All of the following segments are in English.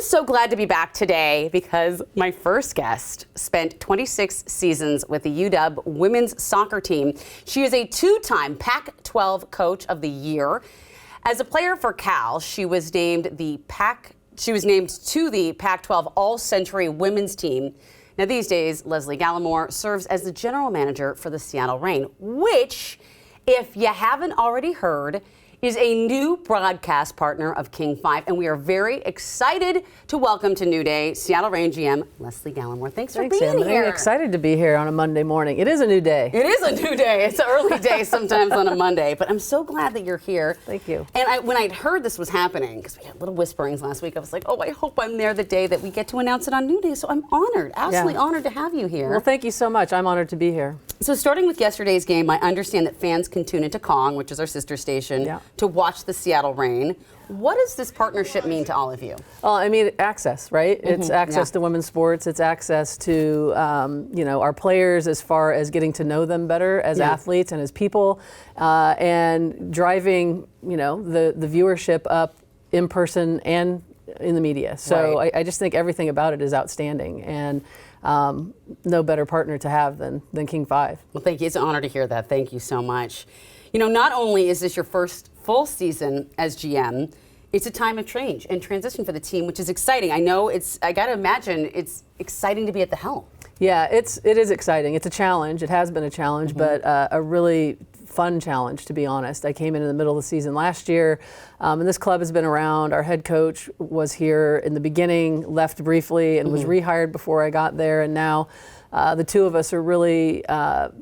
so glad to be back today because my first guest spent 26 seasons with the UW women's soccer team. She is a two-time Pac-12 Coach of the Year. As a player for Cal, she was named to the Pac-12 All-Century Women's Team. Now these days, Lesle Gallimore serves as the general manager for the Seattle Reign, which, if you haven't already heard, is a new broadcast partner of King 5, and we are very excited to welcome to New Day Seattle Reign GM Lesle Gallimore. Thanks for being here. I'm excited to be here on a Monday morning. It is a new day. It is a new day. It's an early day sometimes on a Monday, but I'm so glad that you're here. Thank you. And when I'd heard this was happening, because we had little whisperings last week, I was like, oh, I hope I'm there the day that we get to announce it on New Day. So I'm honored, absolutely honored to have you here. Well, thank you so much. I'm honored to be here. So starting with yesterday's game, I understand that fans can tune into Kong, which is our sister station, to watch the Seattle Reign. What does this partnership mean to all of you? Well, I mean, access, right? It's access to women's sports. It's access to, our players as far as getting to know them better as athletes and as people, and driving, the viewership up in person and in the media. So I just think everything about it is outstanding, and no better partner to have than King 5. Well, thank you. It's an honor to hear that. Thank you so much. Not only is this your first full season as GM, it's a time of change and transition for the team, which is exciting. I know I got to imagine it's exciting to be at the helm. Yeah, it is exciting. It's a challenge. It has been a challenge, but a really fun challenge, to be honest. I came in the middle of the season last year, and this club has been around. Our head coach was here in the beginning, left briefly, and was rehired before I got there, and now the two of us are really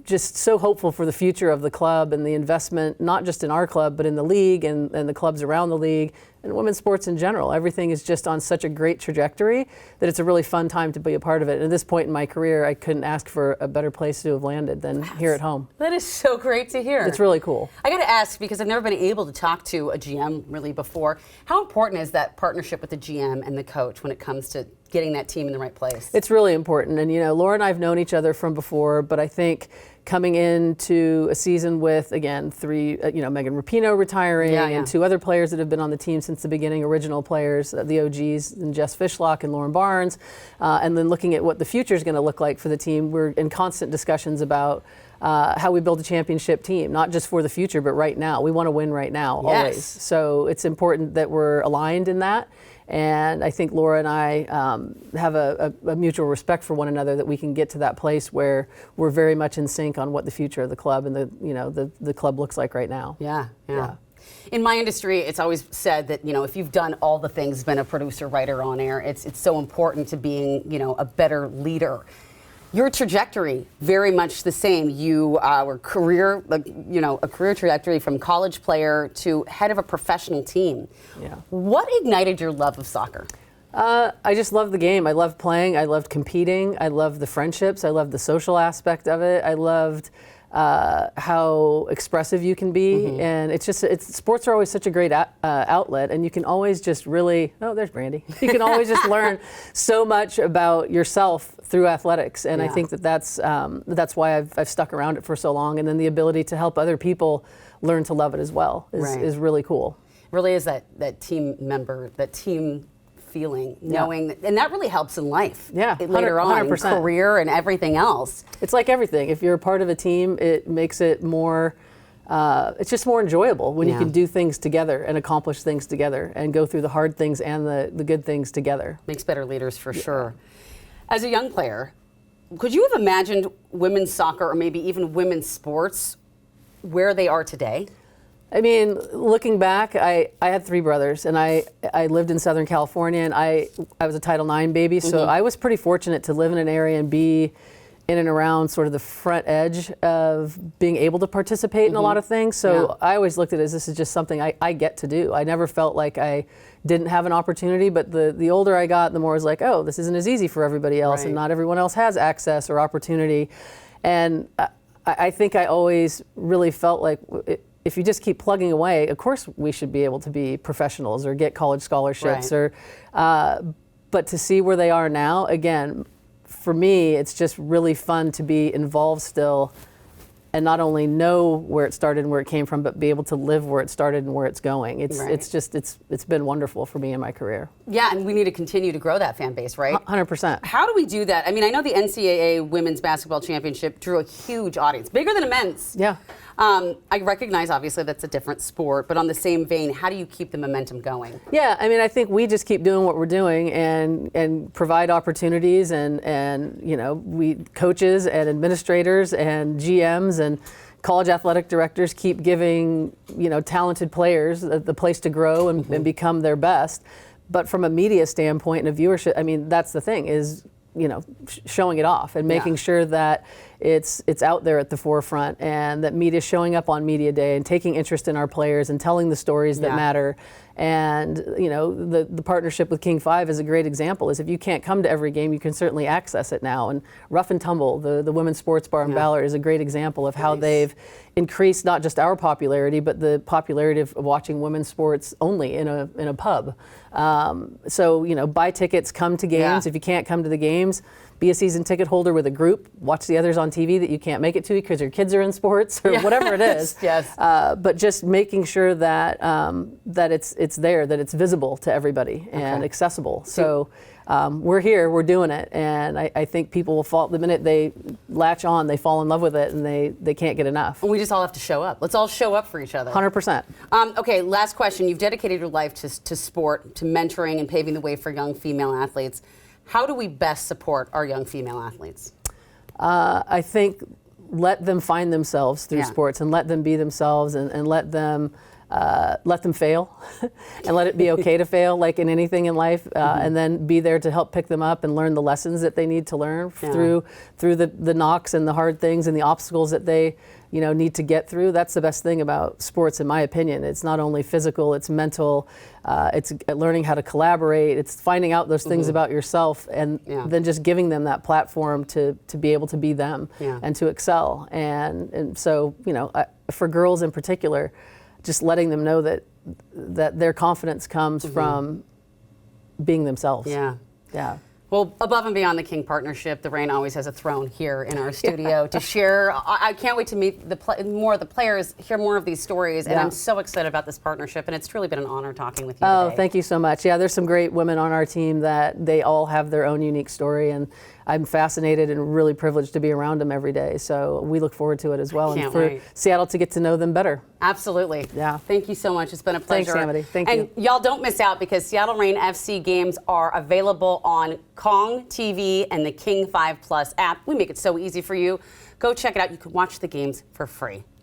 just so hopeful for the future of the club and the investment, not just in our club, but in the league and the clubs around the league and women's sports in general. Everything is just on such a great trajectory that it's a really fun time to be a part of it. And at this point in my career, I couldn't ask for a better place to have landed than here at home. That is so great to hear. It's really cool. I got to ask, because I've never been able to talk to a GM really before, how important is that partnership with the GM and the coach when it comes to getting that team in the right place? It's really important. And, Laura and I have known each other from before, but I think coming into a season with, again, three, Megan Rapinoe retiring and two other players that have been on the team since the beginning, original players, the OGs, and Jess Fishlock and Lauren Barnes, and then looking at what the future is going to look like for the team. We're in constant discussions about how we build a championship team, not just for the future, but right now. We want to win right now, always. So it's important that we're aligned in that. And I think Laura and I have a mutual respect for one another, that we can get to that place where we're very much in sync on what the future of the club and the club looks like right now. Yeah. In my industry, it's always said that, if you've done all the things, been a producer, writer, on air, it's so important to being, a better leader. Your trajectory, very much the same. You were a career trajectory from college player to head of a professional team. Yeah. What ignited your love of soccer? I just love the game. I love playing. I loved competing. I loved the friendships. I loved the social aspect of it. I loved how expressive you can be, and sports are always such a great outlet, and you can always just really, there's Brandy. You can always just learn so much about yourself through athletics, and I think that's why I've stuck around it for so long, and then the ability to help other people learn to love it as well is really cool. Really is that team member, that team feeling, knowing that, and that really helps in life. Later on, 100%. In career and everything else. It's like everything. If you're a part of a team, it makes it more. It's just more enjoyable when you can do things together and accomplish things together and go through the hard things and the good things together. Makes better leaders for sure. As a young player, could you have imagined women's soccer or maybe even women's sports where they are today? I mean, looking back, I had three brothers, and I lived in Southern California, and I was a Title IX baby, so I was pretty fortunate to live in an area and be in and around sort of the front edge of being able to participate in a lot of things. So I always looked at it as this is just something I get to do. I never felt like I didn't have an opportunity, but the older I got, the more I was like, oh, this isn't as easy for everybody else, and not everyone else has access or opportunity. And I think I always really felt like if you just keep plugging away, of course we should be able to be professionals or get college scholarships, but to see where they are now, again, for me, it's just really fun to be involved still not only know where it started and where it came from, but be able to live where it started and where it's going. It's been wonderful for me in my career. Yeah, and we need to continue to grow that fan base, right? 100%. How do we do that? I mean, I know the NCAA Women's Basketball Championship drew a huge audience, bigger than a men's. Yeah. I recognize, obviously, that's a different sport, but on the same vein, how do you keep the momentum going? Yeah, I mean, I think we just keep doing what we're doing and provide opportunities, and we coaches and administrators and GMs and college athletic directors keep giving talented players the place to grow and become their best. But from a media standpoint and a viewership, I mean, that's the thing is showing it off and making sure that it's out there at the forefront, and that media showing up on media day and taking interest in our players and telling the stories that matter. And the partnership with King 5 is a great example. Is if you can't come to every game, you can certainly access it now. And Rough and Tumble, the women's sports bar in Ballard, is a great example of how they've increased not just our popularity, but the popularity of watching women's sports only in a pub. So buy tickets, come to games. If you can't come to the games, be a season ticket holder with a group. Watch the others on TV that you can't make it to because your kids are in sports or whatever it is. But just making sure that that it's there, that it's visible to everybody and accessible. So we're here, we're doing it, and I think people will fall the minute they latch on, they fall in love with it, and they can't get enough. And we just all have to show up. Let's all show up for each other. 100%. Okay, last question. You've dedicated your life to sport, to mentoring and paving the way for young female athletes. How do we best support our young female athletes? I think let them find themselves through sports, and let them be themselves, and let them fail and let it be okay to fail, like in anything in life, and then be there to help pick them up and learn the lessons that they need to learn through the knocks and the hard things and the obstacles that they need to get through. That's the best thing about sports, in my opinion. It's not only physical, it's mental, it's learning how to collaborate, it's finding out those things about yourself, and then just giving them that platform to be able to be them and to excel. And so, for girls in particular, just letting them know that their confidence comes from being themselves. Yeah. Well, above and beyond the King partnership, the Reign always has a throne here in our studio to share. I can't wait to meet more of the players, hear more of these stories, and I'm so excited about this partnership, and it's truly been an honor talking with you today. Thank you so much. Yeah, there's some great women on our team that they all have their own unique story, and I'm fascinated and really privileged to be around them every day. So we look forward to it as well, and for Seattle to get to know them better. Absolutely. Yeah. Thank you so much. It's been a pleasure. Thanks, Amity. Thank you. And y'all don't miss out, because Seattle Reign FC games are available on Kong TV and the King 5 Plus app. We make it so easy for you. Go check it out. You can watch the games for free.